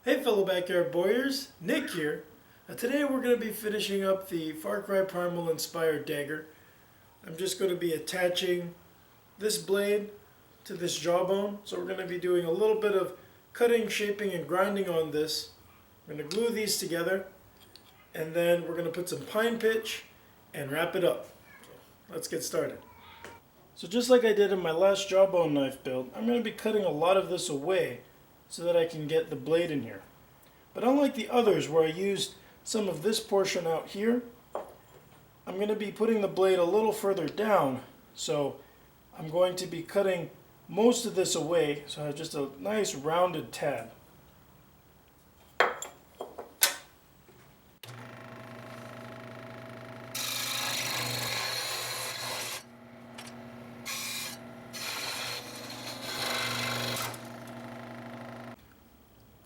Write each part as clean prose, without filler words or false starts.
Hey fellow backyard boyers, Nick here. Today we're going to be finishing up the Far Cry Primal inspired dagger. I'm just going to be attaching this blade to this jawbone. So we're going to be doing a little bit of cutting, shaping, and grinding on this. We're going to glue these together and then we're going to put some pine pitch and wrap it up. So let's get started. So just like I did in my last jawbone knife build, I'm going to be cutting a lot of this away so that I can get the blade in here. But unlike the others where I used some of this portion out here, I'm going to be putting the blade a little further down, so I'm going to be cutting most of this away so I have just a nice rounded tab.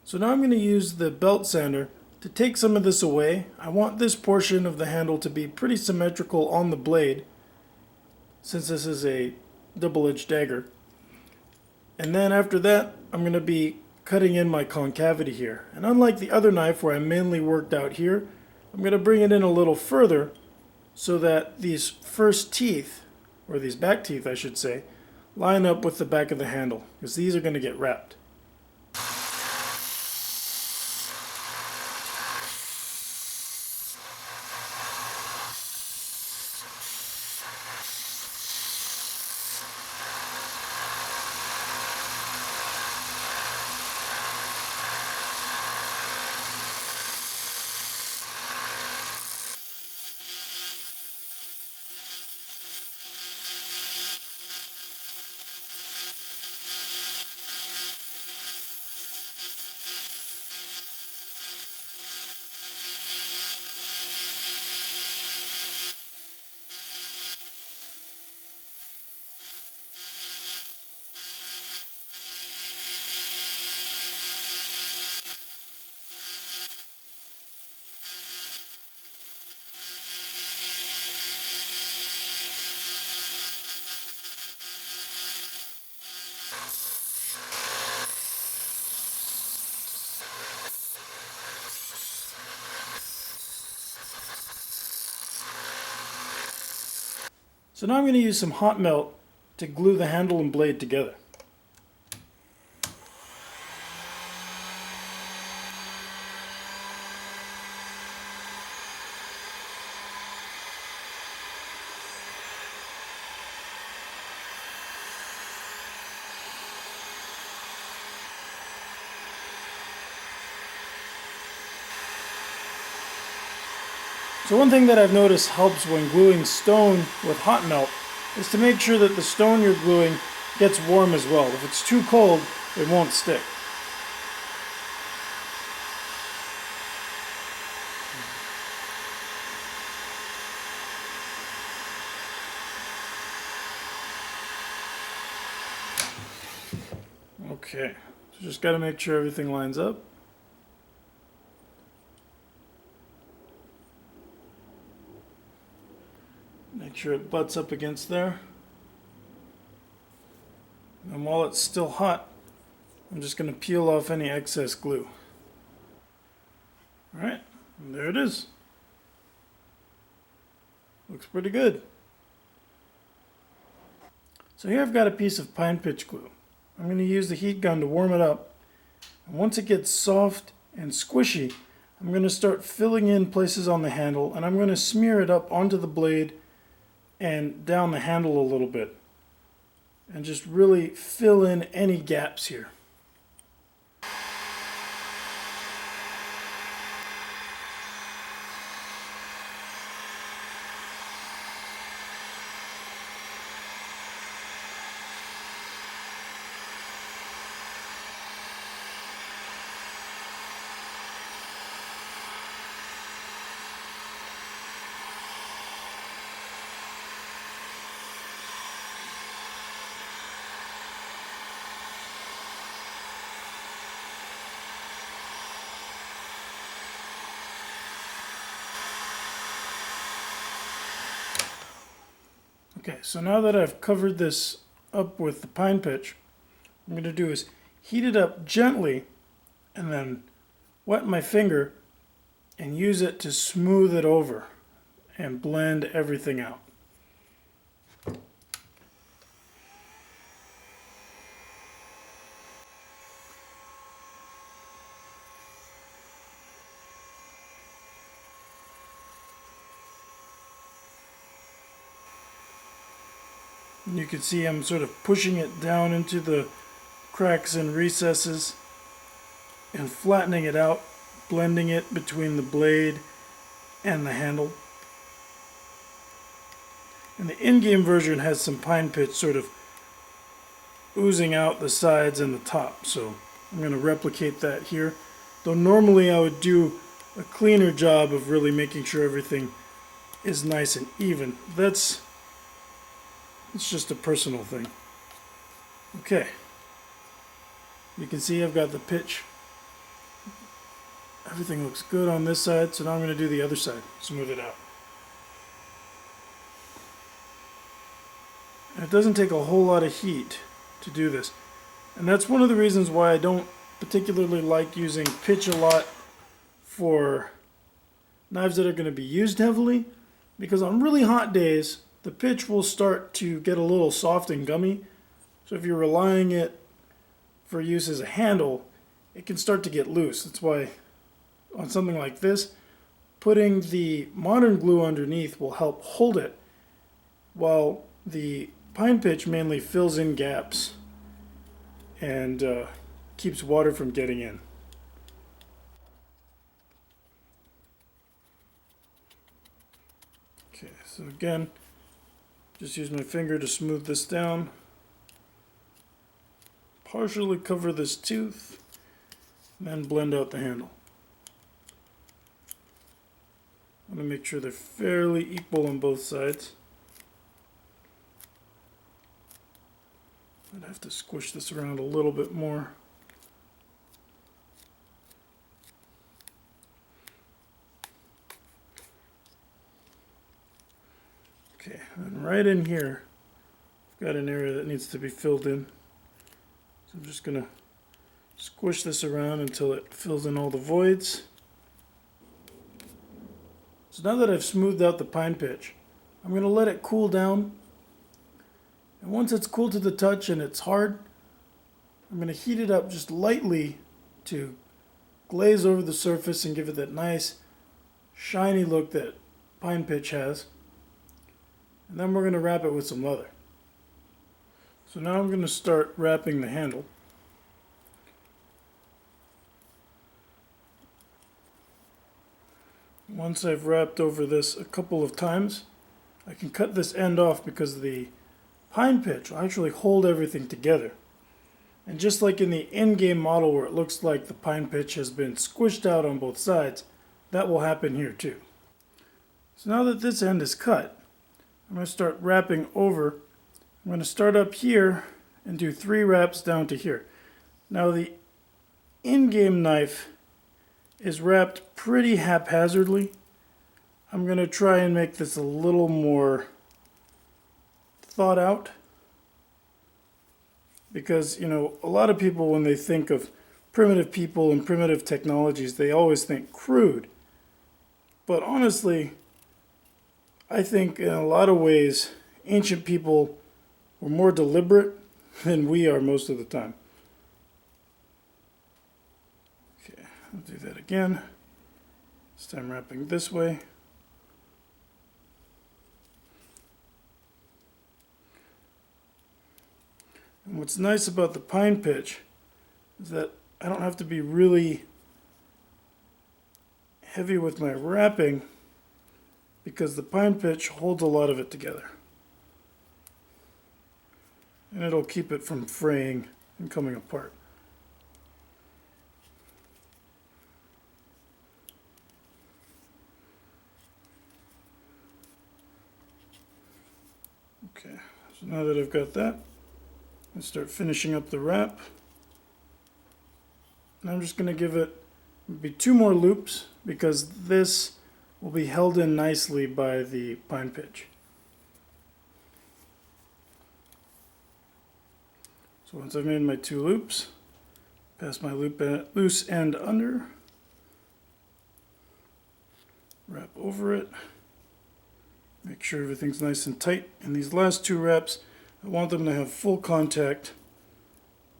So now I'm going to use the belt sander to take some of this away. I want this portion of the handle to be pretty symmetrical on the blade, since this is a double-edged dagger. And then after that, I'm going to be cutting in my concavity here. And unlike the other knife where I mainly worked out here, I'm going to bring it in a little further so that these first teeth, or these back teeth I should say, line up with the back of the handle, because these are going to get wrapped. So now I'm going to use some hot melt to glue the handle and blade together. So one thing that I've noticed helps when gluing stone with hot melt is to make sure that the stone you're gluing gets warm as well. If it's too cold, it won't stick. Okay, so just got to make sure everything lines up. Make sure it butts up against there. And while it's still hot, I'm just going to peel off any excess glue. Alright, and there it is. Looks pretty good. So here I've got a piece of pine pitch glue. I'm going to use the heat gun to warm it up. And once it gets soft and squishy, I'm going to start filling in places on the handle, and I'm going to smear it up onto the blade and down the handle a little bit, and just really fill in any gaps here. Okay, so now that I've covered this up with the pine pitch, what I'm going to do is heat it up gently and then wet my finger and use it to smooth it over and blend everything out. You can see I'm sort of pushing it down into the cracks and recesses and flattening it out, blending it between the blade and the handle. And the in-game version has some pine pitch sort of oozing out the sides and the top, so I'm going to replicate that here. Though normally I would do a cleaner job of really making sure everything is nice and even. It's just a personal thing. Okay. You can see I've got the pitch. Everything looks good on this side, so now I'm going to do the other side. Smooth it out. And it doesn't take a whole lot of heat to do this. And that's one of the reasons why I don't particularly like using pitch a lot for knives that are going to be used heavily. Because on really hot days, the pitch will start to get a little soft and gummy. So if you're relying it for use as a handle, it can start to get loose. That's why on something like this, putting the modern glue underneath will help hold it, while the pine pitch mainly fills in gaps and keeps water from getting in. Okay, so again, just use my finger to smooth this down. Partially cover this tooth, and then blend out the handle. I'm going to make sure they're fairly equal on both sides. I'd have to squish this around a little bit more. Okay, and right in here, I've got an area that needs to be filled in. So I'm just going to squish this around until it fills in all the voids. So now that I've smoothed out the pine pitch, I'm going to let it cool down. And once it's cool to the touch and it's hard, I'm going to heat it up just lightly to glaze over the surface and give it that nice shiny look that pine pitch has. And then we're going to wrap it with some leather. So now I'm going to start wrapping the handle. Once I've wrapped over this a couple of times, I can cut this end off because the pine pitch will actually hold everything together. And just like in the in-game model where it looks like the pine pitch has been squished out on both sides, that will happen here too. So now that this end is cut, I'm going to start wrapping over. I'm going to start up here and do 3 wraps down to here. Now the in-game knife is wrapped pretty haphazardly. I'm going to try and make this a little more thought out. Because, you know, a lot of people when they think of primitive people and primitive technologies, they always think crude. But honestly, I think in a lot of ways, ancient people were more deliberate than we are most of the time. Okay, I'll do that again. This time wrapping this way. And what's nice about the pine pitch is that I don't have to be really heavy with my wrapping because the pine pitch holds a lot of it together. And it'll keep it from fraying and coming apart. Okay, so now that I've got that, I'll start finishing up the wrap. And I'm just going to give it maybe 2 more loops because this will be held in nicely by the pine pitch. So once I've made my 2 loops, pass my loose end under, Wrap over it. Make sure everything's nice and tight. And these last two wraps, I want them to have full contact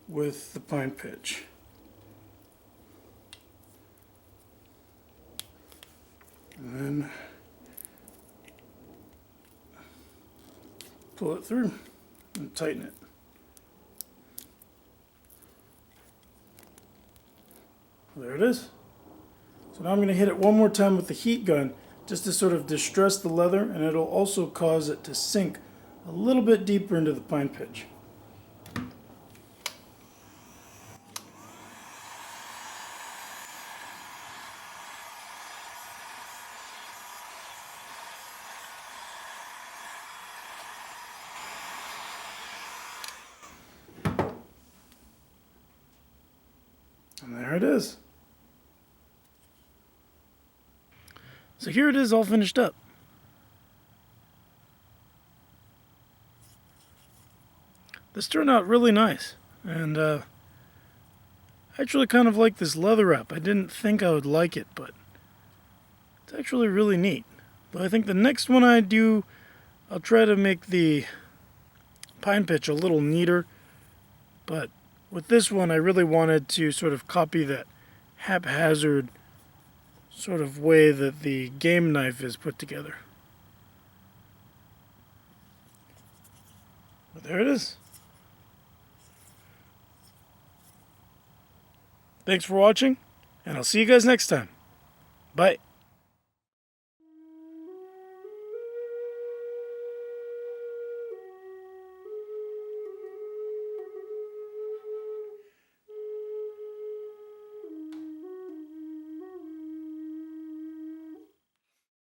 with the pine pitch. And then pull it through and tighten it. There it is. So now I'm going to hit it one more time with the heat gun just to sort of distress the leather, and it'll also cause it to sink a little bit deeper into the pine pitch. And there it is. So here it is all finished up. This turned out really nice, and I actually kind of like this leather wrap. I didn't think I would like it, but it's actually really neat. But I think the next one I do, I'll try to make the pine pitch a little neater, but with this one I really wanted to sort of copy that haphazard sort of way that the game knife is put together. But there it is. Thanks for watching, and I'll see you guys next time. Bye.